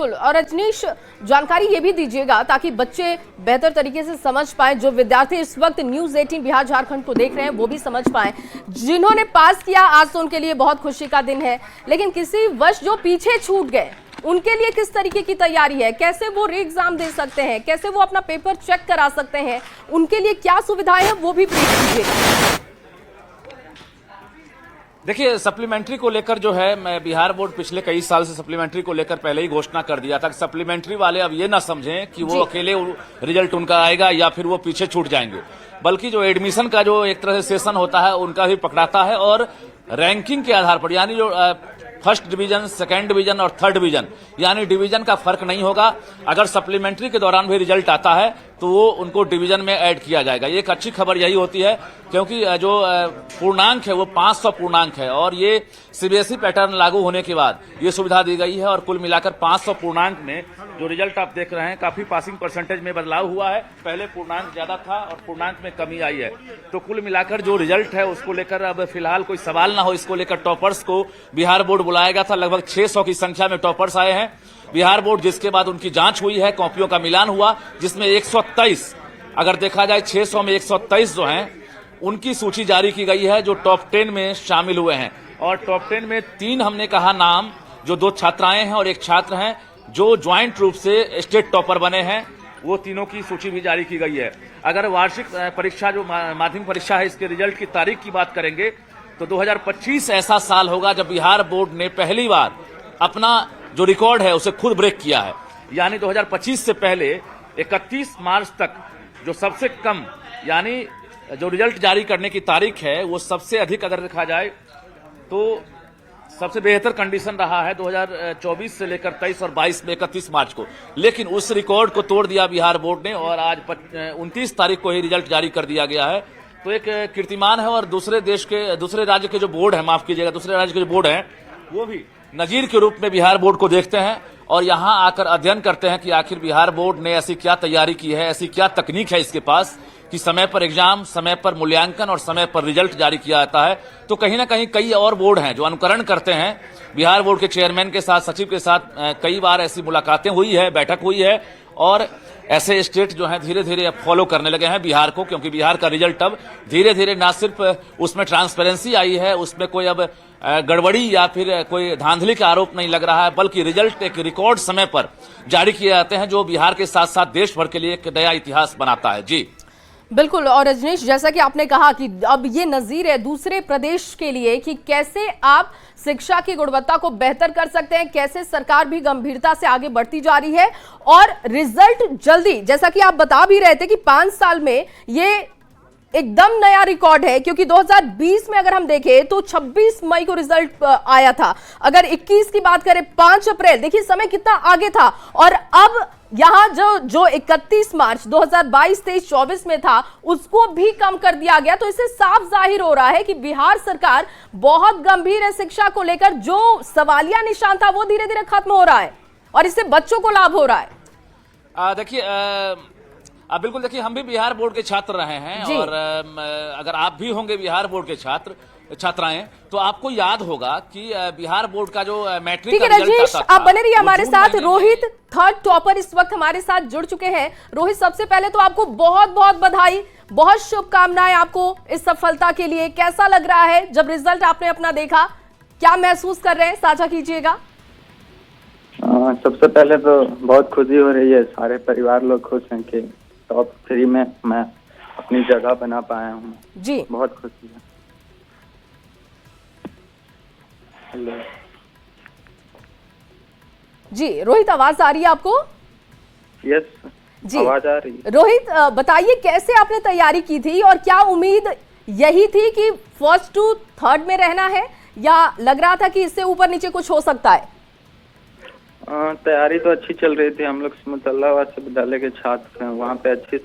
बिल्कुल। और रजनीश, जानकारी ये भी दीजिएगा ताकि बच्चे बेहतर तरीके से समझ पाएं, जो विद्यार्थी इस वक्त न्यूज़ 18 बिहार झारखंड को देख रहे हैं वो भी समझ पाएं। जिन्होंने पास किया आज तो उनके लिए बहुत खुशी का दिन है, लेकिन किसी वश जो पीछे छूट गए उनके लिए किस तरीके की तैयारी है, कैसे वो री एग्जाम दे सकते हैं, कैसे वो अपना पेपर चेक करा सकते हैं, उनके लिए क्या सुविधाएं हैं वो भी ब्रीफ कीजिएगा। देखिए, सप्लीमेंट्री को लेकर जो है, मैं बिहार बोर्ड पिछले कई साल से सप्लीमेंट्री को लेकर पहले ही घोषणा कर दिया था कि सप्लीमेंट्री वाले अब ये ना समझें कि वो अकेले रिजल्ट उनका आएगा या फिर वो पीछे छूट जाएंगे, बल्कि जो एडमिशन का जो एक तरह से सेशन होता है उनका भी पकड़ाता है और रैंकिंग के आधार पर, यानी जो फर्स्ट डिवीजन, सेकेंड डिवीजन और थर्ड डिवीजन, यानी डिवीजन का फर्क नहीं होगा। अगर सप्लीमेंट्री के दौरान भी रिजल्ट आता है तो वो उनको डिवीजन में ऐड किया जाएगा। ये एक अच्छी खबर यही होती है क्योंकि जो पूर्णांक है वो 500 पूर्णांक है और ये सीबीएसई पैटर्न लागू होने के बाद ये सुविधा दी गई है और कुल मिलाकर 500 पूर्णांक में जो रिजल्ट आप देख रहे हैं काफी पासिंग परसेंटेज में बदलाव हुआ है। पहले पूर्णांक ज्यादा था और पूर्णांक में कमी आई है, तो कुल मिलाकर जो रिजल्ट है उसको लेकर अब फिलहाल कोई सवाल ना हो, इसको लेकर टॉपर्स को बिहार बोर्ड बुलाया गया था। लगभग 600 की संख्या में टॉपर्स आए हैं बिहार बोर्ड, जिसके बाद उनकी जांच हुई है, कॉपियों का मिलान हुआ, जिसमें 123, अगर देखा जाए 600 में 123 जो हैं उनकी सूची जारी की गई है जो टॉप 10 में शामिल हुए हैं। और टॉप 10 में 3 हमने कहा नाम, जो 2 छात्राएं हैं और 1 छात्र हैं जो ज्वाइंट रूप से स्टेट टॉपर बने हैं, वो तीनों की सूची भी जारी की गई है। अगर वार्षिक परीक्षा जो माध्यमिक परीक्षा है इसके रिजल्ट की तारीख की बात करेंगे तो 2025 ऐसा साल होगा जब बिहार बोर्ड ने पहली बार अपना जो रिकॉर्ड है उसे खुद ब्रेक किया है। यानी 2025 से पहले 31 मार्च तक जो सबसे कम, यानी जो रिजल्ट जारी करने की तारीख है वो सबसे अधिक अगर देखा जाए तो सबसे बेहतर कंडीशन रहा है 2024 से लेकर 23 और 22 में 31 मार्च को, लेकिन उस रिकॉर्ड को तोड़ दिया बिहार बोर्ड ने और आज 29 तारीख को ही रिजल्ट जारी कर दिया गया है। तो एक कीर्तिमान है और दूसरे राज्य के जो बोर्ड है, माफ कीजिएगा, दूसरे राज्य के जो बोर्ड हैं वो भी नजीर के रूप में बिहार बोर्ड को देखते हैं और यहां आकर अध्ययन करते हैं कि आखिर बिहार बोर्ड ने ऐसी क्या तैयारी की है, ऐसी क्या तकनीक है इसके पास कि समय पर एग्जाम, समय पर मूल्यांकन और समय पर रिजल्ट जारी किया जाता है। तो कहीं ना कहीं कई और बोर्ड हैं जो अनुकरण करते हैं। बिहार बोर्ड के चेयरमैन के साथ, सचिव के साथ कई बार ऐसी मुलाकातें हुई है, बैठक हुई है और ऐसे स्टेट जो हैं धीरे धीरे अब फॉलो करने लगे हैं बिहार को, क्योंकि बिहार का रिजल्ट अब धीरे धीरे ना सिर्फ उसमें ट्रांसपेरेंसी आई है, उसमें कोई अब गड़बड़ी या फिर कोई धांधली का आरोप नहीं लग रहा है, बल्कि रिजल्ट एक रिकॉर्ड समय पर जारी किए जाते हैं जो बिहार के साथ साथ देश भर के लिए एक नया इतिहास बनाता है। जी बिल्कुल। और रजनीश, जैसा कि आपने कहा कि अब ये नजीर है दूसरे प्रदेश के लिए कि कैसे आप शिक्षा की गुणवत्ता को बेहतर कर सकते हैं, कैसे सरकार भी गंभीरता से आगे बढ़ती जा रही है और रिजल्ट जल्दी, जैसा कि आप बता भी रहे थे कि 5 साल में ये एकदम नया रिकॉर्ड है, क्योंकि 2020 में अगर हम देखें तो 26 मई को रिजल्ट आया था। अगर 21 की बात करें 5 अप्रैल, देखिए समय कितना आगे था। और अब यहां जो 31 मार्च 2022, 23, 24 में था उसको भी कम कर दिया गया। तो इससे साफ जाहिर हो रहा है कि बिहार सरकार बहुत गंभीर है शिक्षा को लेकर। जो सवालिया निशान था वो धीरे धीरे खत्म हो रहा है और इससे बच्चों को लाभ हो रहा है। देखिए, बिल्कुल, देखिए हम भी बिहार बोर्ड के छात्र रहे हैं और अगर आप भी होंगे बिहार बोर्ड के छात्राएं तो आपको याद होगा कि बिहार बोर्ड का जो मैट्रिक का रिजल्ट रजनीश, आप बने रहिए हमारे साथ। रोहित थर्ड टॉपर इस वक्त हमारे साथ जुड़ चुके हैं। रोहित, सबसे पहले तो आपको बहुत बहुत बधाई, बहुत शुभकामनाएं आपको इस सफलता के लिए। कैसा लग रहा है जब रिजल्ट आपने अपना देखा, क्या महसूस कर रहे हैं, साझा कीजिएगा। सबसे पहले तो बहुत खुशी हो रही है, सारे परिवार लोग खुश हैं कि टॉप 3 में मैं अपनी जगह बना पाया हूँ जी, बहुत खुशी है। हेलो जी रोहित, आवाज आ रही है आपको? यस जी, आवाज आ रही है। रोहित, बताइए कैसे आपने तैयारी की थी और क्या उम्मीद यही थी कि फर्स्ट टू थर्ड में रहना है या लग रहा था कि इससे ऊपर नीचे कुछ हो सकता है? तैयारी तो अच्छी चल रही थी। हम लोग सिमतल्लाबाद विद्यालय के छात्र हैं, वहाँ पे अच्छी